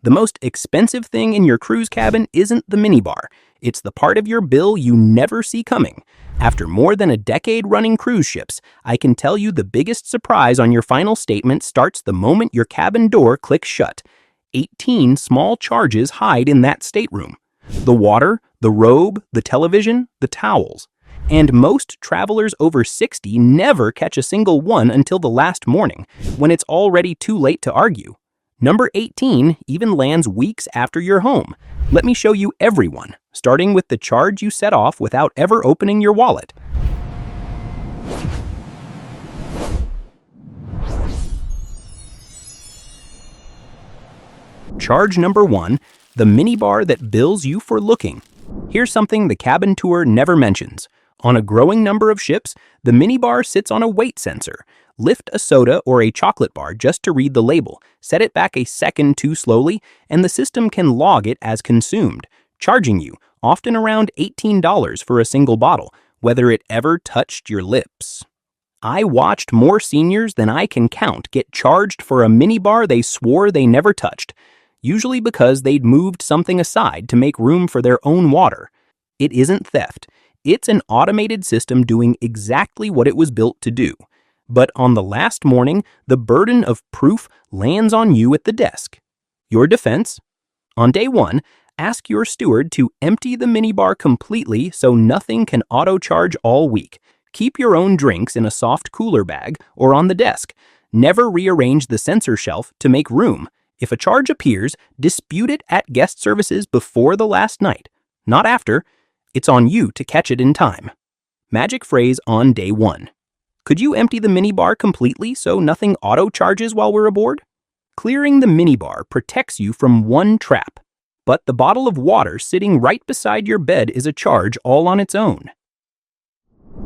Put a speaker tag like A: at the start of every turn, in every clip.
A: The most expensive thing in your cruise cabin isn't the minibar. It's the part of your bill you never see coming. After more than a decade running cruise ships, I can tell you the biggest surprise on your final statement starts the moment your cabin door clicks shut. 18 small charges hide in that stateroom. The water, the robe, the television, the towels. And most travelers over 60 never catch a single one until the last morning, when it's already too late to argue. Number 18 even lands weeks after you're home. Let me show you every one, starting with the charge you set off without ever opening your wallet. Charge number 1, the minibar that bills you for looking. Here's something the cabin tour never mentions. On a growing number of ships, the minibar sits on a weight sensor. Lift a soda or a chocolate bar just to read the label, set it back a second too slowly, and the system can log it as consumed, charging you, often around $18 for a single bottle, whether it ever touched your lips. I watched more seniors than I can count get charged for a minibar they swore they never touched, usually because they'd moved something aside to make room for their own water. It isn't theft. It's an automated system doing exactly what it was built to do. But on the last morning, the burden of proof lands on you at the desk. Your defense? On day 1, ask your steward to empty the minibar completely so nothing can auto-charge all week. Keep your own drinks in a soft cooler bag or on the desk. Never rearrange the sensor shelf to make room. If a charge appears, dispute it at guest services before the last night, not after. It's on you to catch it in time. Magic phrase on day 1. Could you empty the minibar completely so nothing auto-charges while we're aboard? Clearing the minibar protects you from one trap, but the bottle of water sitting right beside your bed is a charge all on its own.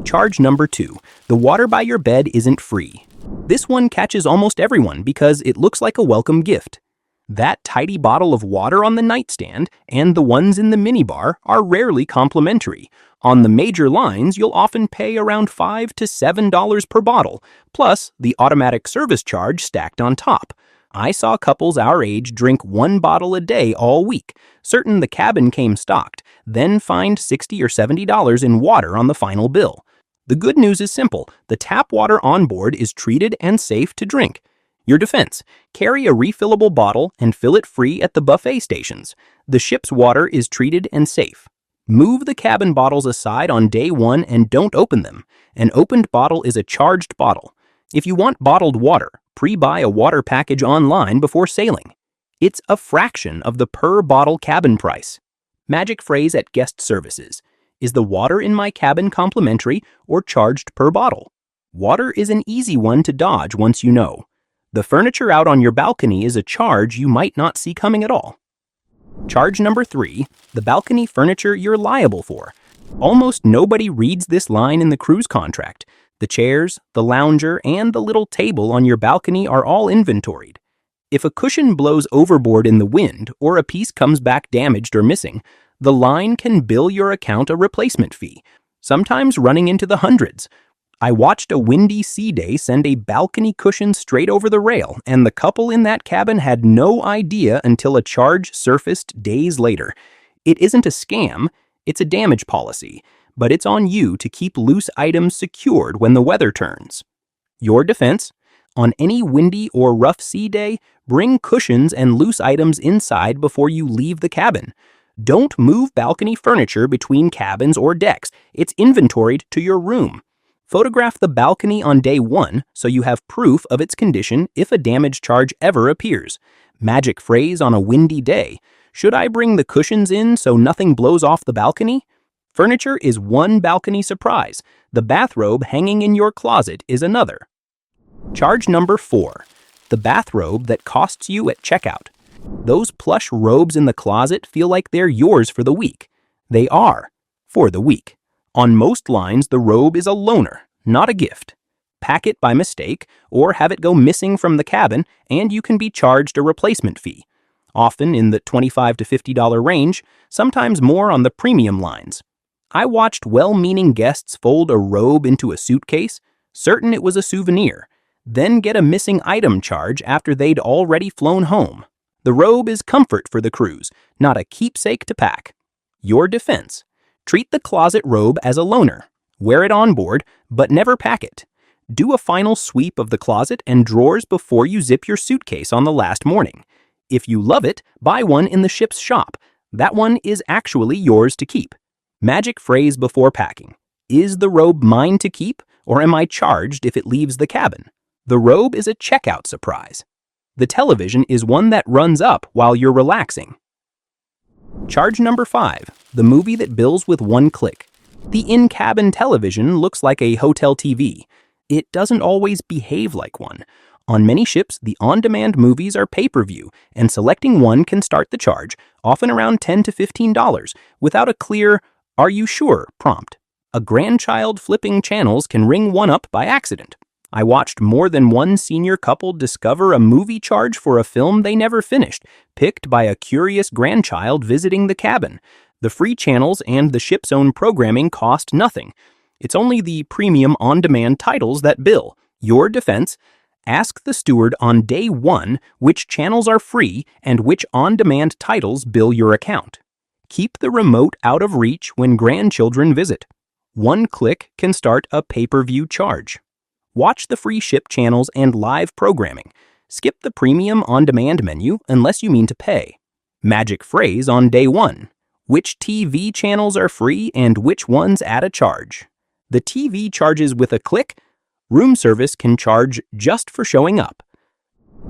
A: Charge number 2. The water by your bed isn't free. This one catches almost everyone because it looks like a welcome gift. That tidy bottle of water on the nightstand and the ones in the minibar are rarely complimentary. On the major lines, you'll often pay around $5 to $7 per bottle, plus the automatic service charge stacked on top. I saw couples our age drink 1 bottle a day all week, certain the cabin came stocked, then fined $60 or $70 in water on the final bill. The good news is simple. The tap water on board is treated and safe to drink. Your defense: carry a refillable bottle and fill it free at the buffet stations. The ship's water is treated and safe. Move the cabin bottles aside on day 1 and don't open them. An opened bottle is a charged bottle. If you want bottled water, pre-buy a water package online before sailing. It's a fraction of the per bottle cabin price. Magic phrase at guest services: is the water in my cabin complimentary or charged per bottle? Water is an easy one to dodge once you know. The furniture out on your balcony is a charge you might not see coming at all. Charge number 3, the balcony furniture you're liable for. Almost nobody reads this line in the cruise contract. The chairs, the lounger, and the little table on your balcony are all inventoried. If a cushion blows overboard in the wind or a piece comes back damaged or missing, the line can bill your account a replacement fee, sometimes running into the hundreds. I watched a windy sea day send a balcony cushion straight over the rail, and the couple in that cabin had no idea until a charge surfaced days later. It isn't a scam, it's a damage policy, but it's on you to keep loose items secured when the weather turns. Your defense: on any windy or rough sea day, bring cushions and loose items inside before you leave the cabin. Don't move balcony furniture between cabins or decks. It's inventoried to your room. Photograph the balcony on day 1 so you have proof of its condition if a damage charge ever appears. Magic phrase on a windy day: should I bring the cushions in so nothing blows off the balcony? Furniture is one balcony surprise. The bathrobe hanging in your closet is another. Charge number 4, the bathrobe that costs you at checkout. Those plush robes in the closet feel like they're yours for the week. They are, for the week. On most lines, the robe is a loaner, not a gift. Pack it by mistake or have it go missing from the cabin, and you can be charged a replacement fee, often in the $25 to $50 range, sometimes more on the premium lines. I watched well-meaning guests fold a robe into a suitcase, certain it was a souvenir, then get a missing item charge after they'd already flown home. The robe is comfort for the cruise, not a keepsake to pack. Your defense. Treat the closet robe as a loaner. Wear it on board, but never pack it. Do a final sweep of the closet and drawers before you zip your suitcase on the last morning. If you love it, buy one in the ship's shop. That one is actually yours to keep. Magic phrase before packing. Is the robe mine to keep, or am I charged if it leaves the cabin? The robe is a checkout surprise. The television is one that runs up while you're relaxing. Charge number 5. The movie that bills with one click. The in-cabin television looks like a hotel TV. It doesn't always behave like one. On many ships, the on-demand movies are pay-per-view, and selecting one can start the charge, often around $10 to $15, without a clear, "Are you sure?" prompt. A grandchild flipping channels can ring one up by accident. I watched more than one senior couple discover a movie charge for a film they never finished, picked by a curious grandchild visiting the cabin. The free channels and the ship's own programming cost nothing. It's only the premium on-demand titles that bill. Your defense. Ask the steward on day 1 which channels are free and which on-demand titles bill your account. Keep the remote out of reach when grandchildren visit. One click can start a pay-per-view charge. Watch the free ship channels and live programming. Skip the premium on-demand menu unless you mean to pay. Magic phrase on day 1. Which TV channels are free and which ones at a charge? The TV charges with a click. Room service can charge just for showing up.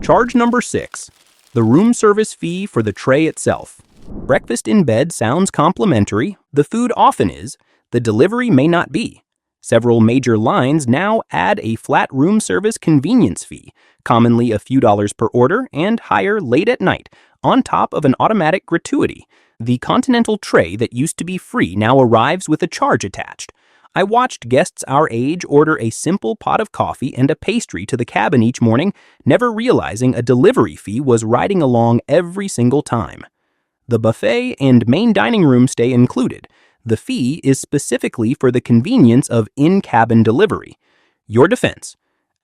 A: Charge number 6. The room service fee for the tray itself. Breakfast in bed sounds complimentary. The food often is. The delivery may not be. Several major lines now add a flat room service convenience fee, commonly a few dollars per order and higher late at night, on top of an automatic gratuity. The continental tray that used to be free now arrives with a charge attached. I watched guests our age order a simple pot of coffee and a pastry to the cabin each morning, never realizing a delivery fee was riding along every single time. The buffet and main dining room stay included. The fee is specifically for the convenience of in-cabin delivery. Your defense.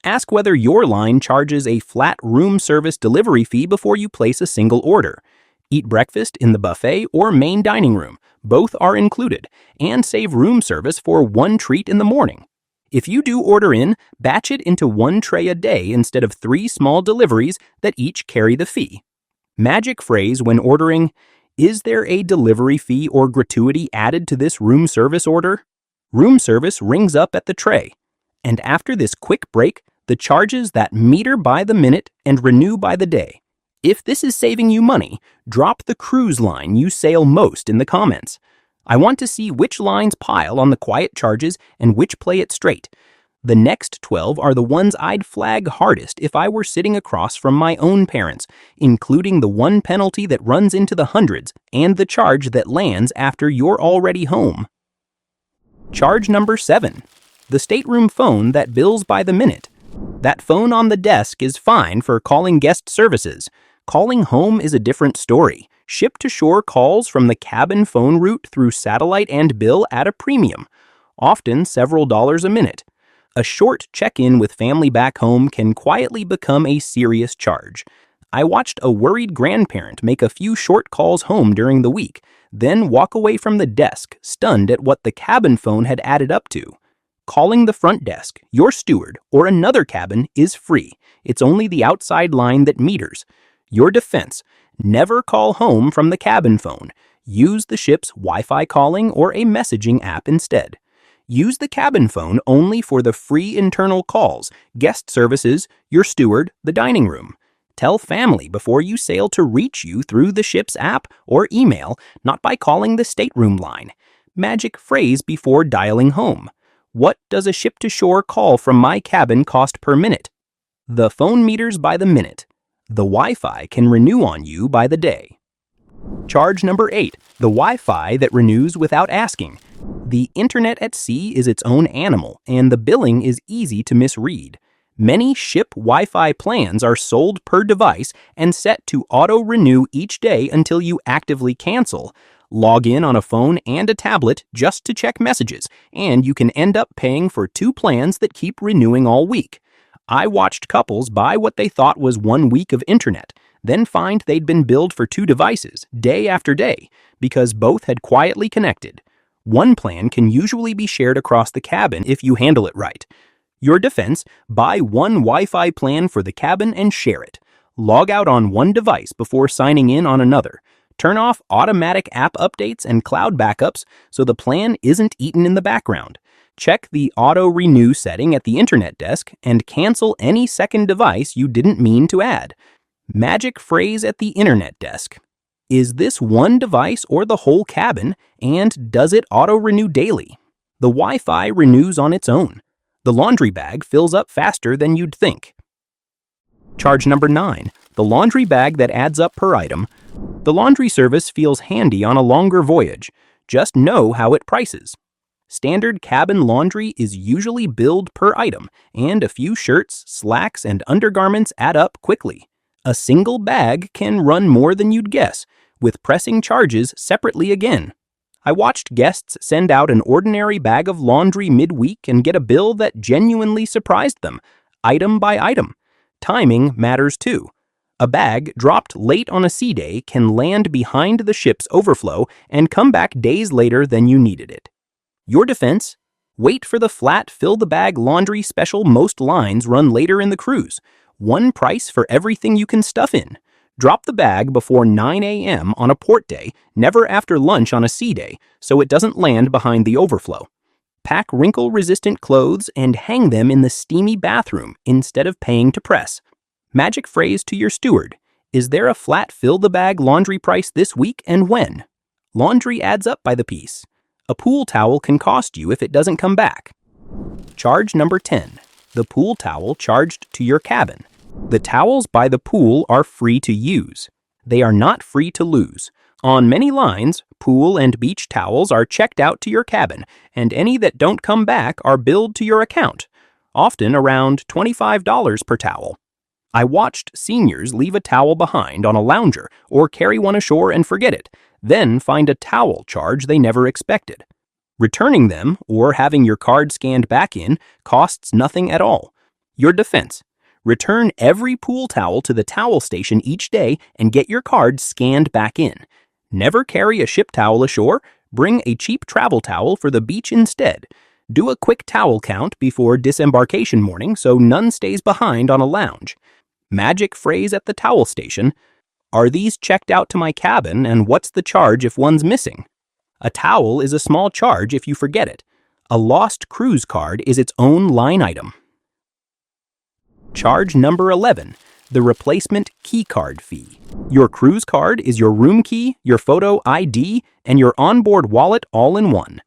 A: Ask whether your line charges a flat room service delivery fee before you place a single order. Eat breakfast in the buffet or main dining room. Both are included, and save room service for one treat in the morning. If you do order in, batch it into one tray a day instead of 3 small deliveries that each carry the fee. Magic phrase when ordering. Is there a delivery fee or gratuity added to this room service order? Room service rings up at the tray. And after this quick break, the charges that meter by the minute and renew by the day. If this is saving you money, drop the cruise line you sail most in the comments. I want to see which lines pile on the quiet charges and which play it straight. The next 12 are the ones I'd flag hardest if I were sitting across from my own parents, including the one penalty that runs into the hundreds and the charge that lands after you're already home. Charge number 7. The stateroom phone that bills by the minute. That phone on the desk is fine for calling guest services. Calling home is a different story. Ship-to-shore calls from the cabin phone route through satellite and bill at a premium, often several dollars a minute. A short check-in with family back home can quietly become a serious charge. I watched a worried grandparent make a few short calls home during the week, then walk away from the desk, stunned at what the cabin phone had added up to. Calling the front desk, your steward, or another cabin is free. It's only the outside line that meters. Your defense. Never call home from the cabin phone. Use the ship's Wi-Fi calling or a messaging app instead. Use the cabin phone only for the free internal calls, guest services, your steward, the dining room. Tell family before you sail to reach you through the ship's app or email, not by calling the stateroom line. Magic phrase before dialing home. What does a ship-to-shore call from my cabin cost per minute? The phone meters by the minute. The Wi-Fi can renew on you by the day. Charge number 8. The Wi-Fi that renews without asking. The internet at sea is its own animal, and the billing is easy to misread. Many ship Wi-Fi plans are sold per device and set to auto-renew each day until you actively cancel. Log in on a phone and a tablet just to check messages, and you can end up paying for 2 plans that keep renewing all week. I watched couples buy what they thought was 1 week of internet. then find they'd been billed for 2 devices, day after day, because both had quietly connected. One plan can usually be shared across the cabin if you handle it right. Your defense: buy one Wi-Fi plan for the cabin and share it. Log out on one device before signing in on another. Turn off automatic app updates and cloud backups so the plan isn't eaten in the background. Check the auto-renew setting at the internet desk and cancel any second device you didn't mean to add. Magic phrase at the internet desk: is this one device or the whole cabin, and does it auto-renew daily? The Wi-Fi renews on its own. The laundry bag fills up faster than you'd think. Charge number 9, the laundry bag that adds up per item. The laundry service feels handy on a longer voyage. Just know how it prices. Standard cabin laundry is usually billed per item, and a few shirts, slacks, and undergarments add up quickly. A single bag can run more than you'd guess, with pressing charges separately again. I watched guests send out an ordinary bag of laundry midweek and get a bill that genuinely surprised them, item by item. Timing matters too. A bag dropped late on a sea day can land behind the ship's overflow and come back days later than you needed it. Your defense: wait for the flat fill-the-bag laundry special. Most lines run later in the cruise. One price for everything you can stuff in. Drop the bag before 9 a.m. on a port day, never after lunch on a sea day, so it doesn't land behind the overflow. Pack wrinkle-resistant clothes and hang them in the steamy bathroom instead of paying to press. Magic phrase to your steward: is there a flat fill-the-bag laundry price this week and when? Laundry adds up by the piece. A pool towel can cost you if it doesn't come back. Charge number 10, the pool towel charged to your cabin. The towels by the pool are free to use. They are not free to lose. On many lines, pool and beach towels are checked out to your cabin, and any that don't come back are billed to your account, often around $25 per towel. I watched seniors leave a towel behind on a lounger or carry one ashore and forget it, then find a towel charge they never expected. Returning them or having your card scanned back in costs nothing at all. Your defense: return every pool towel to the towel station each day and get your card scanned back in. Never carry a ship towel ashore. Bring a cheap travel towel for the beach instead. Do a quick towel count before disembarkation morning so none stays behind on a lounge. Magic phrase at the towel station: are these checked out to my cabin, and what's the charge if one's missing? A towel is a small charge if you forget it. A lost cruise card is its own line item. Charge number 11, the replacement key card fee. Your cruise card is your room key, your photo ID, and your onboard wallet all in one.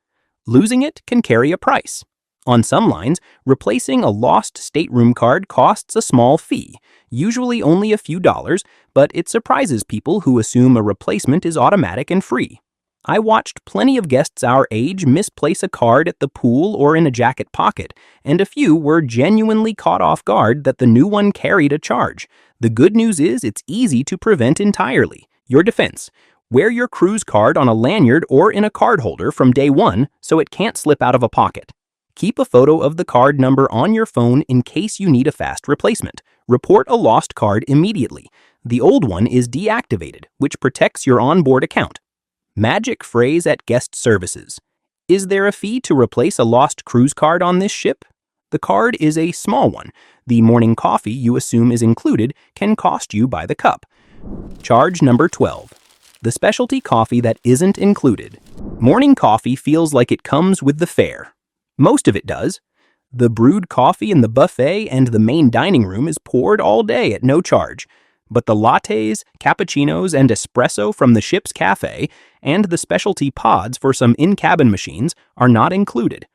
A: Losing it can carry a price. On some lines, replacing a lost stateroom card costs a small fee, usually only a few dollars, but it surprises people who assume a replacement is automatic and free. I watched plenty of guests our age misplace a card at the pool or in a jacket pocket, and a few were genuinely caught off guard that the new one carried a charge. The good news is it's easy to prevent entirely. Your defense: wear your cruise card on a lanyard or in a card holder from day one so it can't slip out of a pocket. Keep a photo of the card number on your phone in case you need a fast replacement. Report a lost card immediately. The old one is deactivated, which protects your onboard account. Magic phrase at guest services: is there a fee to replace a lost cruise card on this ship? The card is a small one. The morning coffee you assume is included can cost you by the cup. Charge number 12, the specialty coffee that isn't included. Morning coffee feels like it comes with the fare. Most of it does. The brewed coffee in the buffet and the main dining room is poured all day at no charge. But the lattes, cappuccinos, and espresso from the ship's cafe and the specialty pods for some in-cabin machines are not included.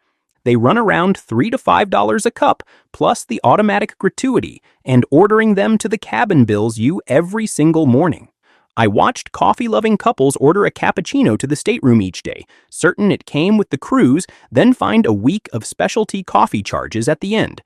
A: They run around $3 to $5 a cup, plus the automatic gratuity, and ordering them to the cabin bills you every single morning. I watched coffee-loving couples order a cappuccino to the stateroom each day, certain it came with the cruise, then find a week of specialty coffee charges at the end.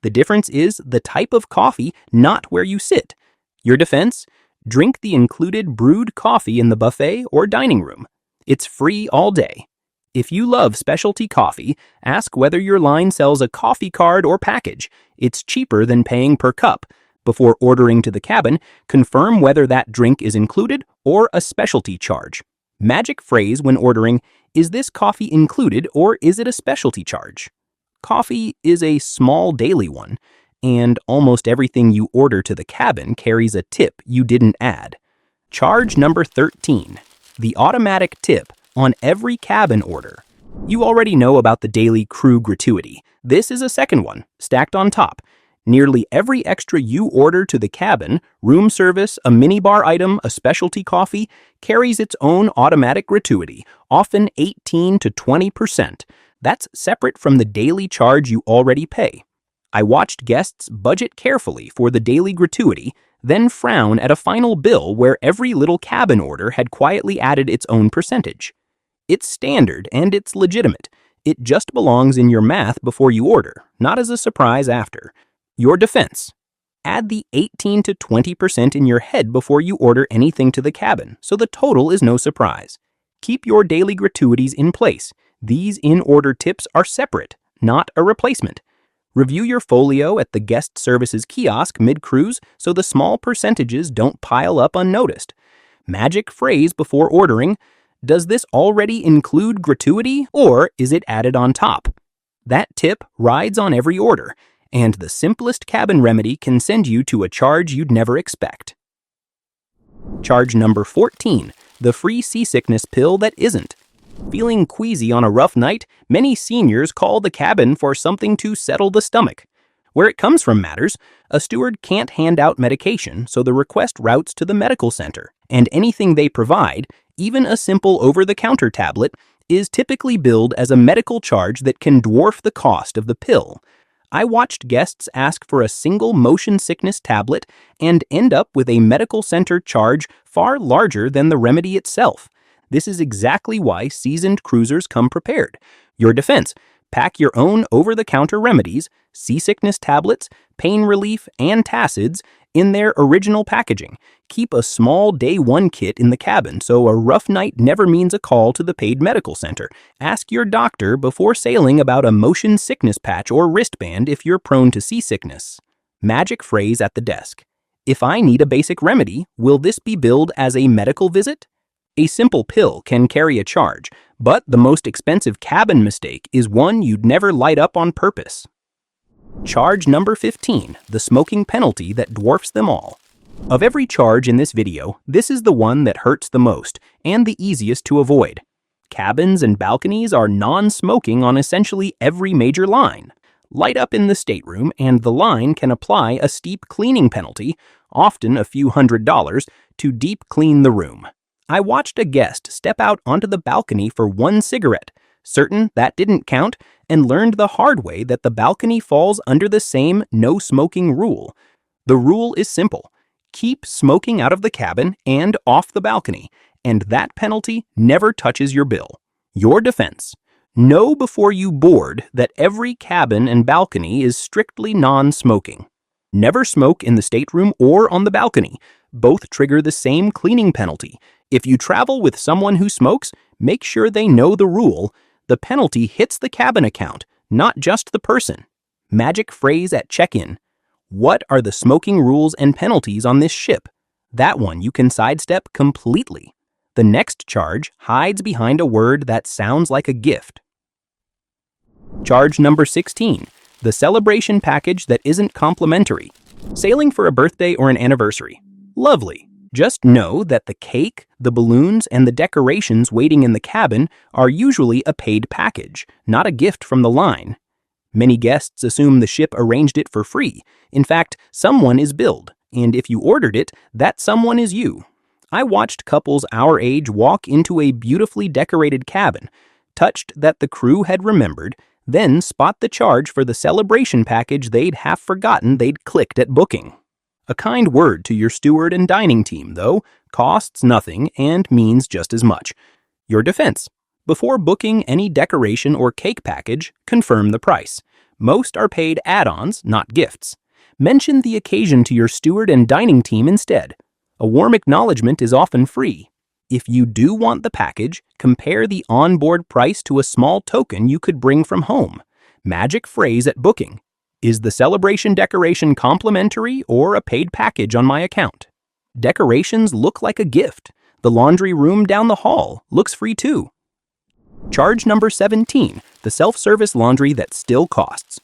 A: The difference is the type of coffee, not where you sit. Your defense: drink the included brewed coffee in the buffet or dining room. It's free all day. If you love specialty coffee, ask whether your line sells a coffee card or package. It's cheaper than paying per cup, Before ordering to the cabin, confirm whether that drink is included or a specialty charge. Magic phrase when ordering, is this coffee included or is it a specialty charge? Coffee is a small daily one, and almost everything you order to the cabin carries a tip you didn't add. Charge number 13, the automatic tip on every cabin order. You already know about the daily crew gratuity. This is a second one, stacked on top. Nearly every extra you order to the cabin, room service, a minibar item, a specialty coffee, carries its own automatic gratuity, often 18 to 20%. That's separate from the daily charge you already pay. I watched guests budget carefully for the daily gratuity, then frown at a final bill where every little cabin order had quietly added its own percentage. It's standard and it's legitimate. It just belongs in your math before you order, not as a surprise after. Your defense. Add the 18 to 20% in your head before you order anything to the cabin, so the total is no surprise. Keep your daily gratuities in place. These in-order tips are separate, not a replacement. Review your folio at the guest services kiosk mid-cruise so the small percentages don't pile up unnoticed. Magic phrase before ordering, does this already include gratuity or is it added on top? That tip rides on every order, and the simplest cabin remedy can send you to a charge you'd never expect. Charge number 14, the free seasickness pill that isn't. Feeling queasy on a rough night, many seniors call the cabin for something to settle the stomach. Where it comes from matters. A steward can't hand out medication, so the request routes to the medical center, and anything they provide, even a simple over-the-counter tablet, is typically billed as a medical charge that can dwarf the cost of the pill. I watched guests ask for a single motion sickness tablet and end up with a medical center charge far larger than the remedy itself. This is exactly why seasoned cruisers come prepared. Your defense. Pack your own over-the-counter remedies, seasickness tablets, pain relief, antacids in their original packaging. Keep a small day one kit in the cabin so a rough night never means a call to the paid medical center. Ask your doctor before sailing about a motion sickness patch or wristband if you're prone to seasickness. Magic phrase at the desk. If I need a basic remedy, will this be billed as a medical visit? A simple pill can carry a charge, but the most expensive cabin mistake is one you'd never light up on purpose. Charge number 15, the smoking penalty that dwarfs them all. Of every charge in this video, this is the one that hurts the most and the easiest to avoid. Cabins and balconies are non-smoking on essentially every major line. Light up in the stateroom and the line can apply a steep cleaning penalty, often a few $100s, to deep clean the room. I watched a guest step out onto the balcony for one cigarette, certain that didn't count, and learned the hard way that the balcony falls under the same no smoking rule. The rule is simple. Keep smoking out of the cabin and off the balcony, and that penalty never touches your bill. Your defense. Know before you board that every cabin and balcony is strictly non-smoking. Never smoke in the stateroom or on the balcony. Both trigger the same cleaning penalty. If you travel with someone who smokes, make sure they know the rule. The penalty hits the cabin account, not just the person. Magic phrase at check-in. What are the smoking rules and penalties on this ship? That one you can sidestep completely. The next charge hides behind a word that sounds like a gift. Charge number 16, the celebration package that isn't complimentary. Sailing for a birthday or an anniversary. Lovely. Just know that the cake, the balloons, and the decorations waiting in the cabin are usually a paid package, not a gift from the line. Many guests assume the ship arranged it for free. In fact, someone is billed, and if you ordered it, that someone is you. I watched couples our age walk into a beautifully decorated cabin, touched that the crew had remembered, then spot the charge for the celebration package they'd half forgotten they'd clicked at booking. A kind word to your steward and dining team, though, costs nothing and means just as much. Your defense. Before booking any decoration or cake package, confirm the price. Most are paid add-ons, not gifts. Mention the occasion to your steward and dining team instead. A warm acknowledgement is often free. If you do want the package, compare the onboard price to a small token you could bring from home. Magic phrase at booking. Is the celebration decoration complimentary or a paid package on my account? Decorations look like a gift. The laundry room down the hall looks free too. Charge number 17, the self-service laundry that still costs.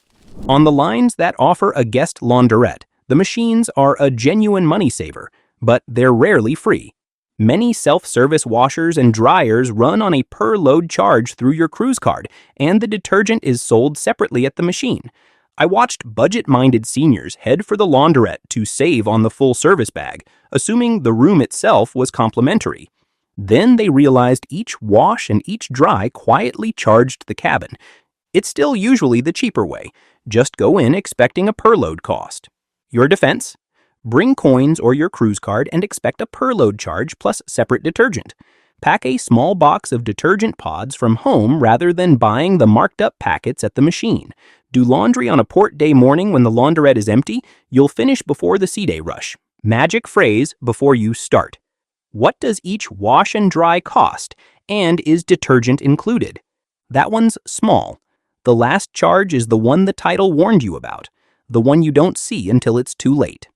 A: On the lines that offer a guest launderette, the machines are a genuine money saver, but they're rarely free. Many self-service washers and dryers run on a per-load charge through your cruise card, and the detergent is sold separately at the machine. I watched budget-minded seniors head for the launderette to save on the full-service bag, assuming the room itself was complimentary. Then they realized each wash and each dry quietly charged the cabin. It's still usually the cheaper way. Just go in expecting a per-load cost. Your defense? Bring coins or your cruise card and expect a per-load charge plus separate detergent. Pack a small box of detergent pods from home rather than buying the marked-up packets at the machine. Do laundry on a port day morning when the launderette is empty. You'll finish before the sea day rush. Magic phrase before you start. What does each wash and dry cost, and is detergent included? That one's small. The last charge is the one the title warned you about, the one you don't see until it's too late.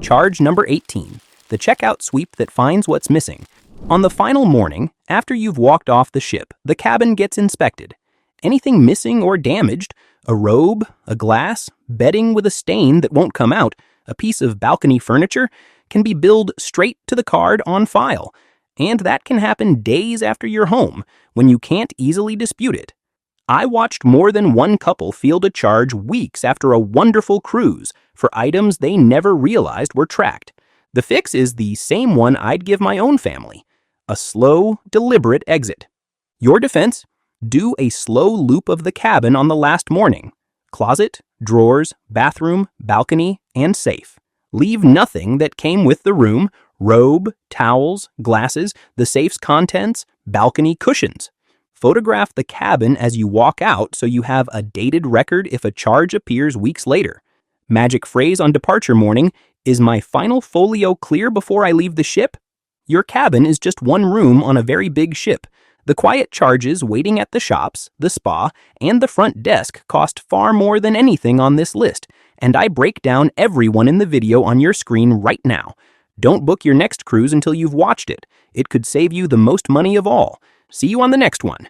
A: Charge number 18, the checkout sweep that finds what's missing. On the final morning, after you've walked off the ship, the cabin gets inspected. Anything missing or damaged, a robe, a glass, bedding with a stain that won't come out, a piece of balcony furniture, can be billed straight to the card on file. And that can happen days after you're home, when you can't easily dispute it. I watched more than one couple field a charge weeks after a wonderful cruise for items they never realized were tracked. The fix is the same one I'd give my own family: a slow, deliberate exit. Your defense? Do a slow loop of the cabin on the last morning. Closet, drawers, bathroom, balcony, and safe. Leave nothing that came with the room: robe, towels, glasses, the safe's contents, balcony cushions. Photograph the cabin as you walk out so you have a dated record if a charge appears weeks later. Magic phrase on departure morning: is my final folio clear before I leave the ship? Your cabin is just one room on a very big ship. The quiet charges waiting at the shops, the spa, and the front desk cost far more than anything on this list, and I break down every one in the video on your screen right now. Don't book your next cruise until you've watched it. It could save you the most money of all. See you on the next one.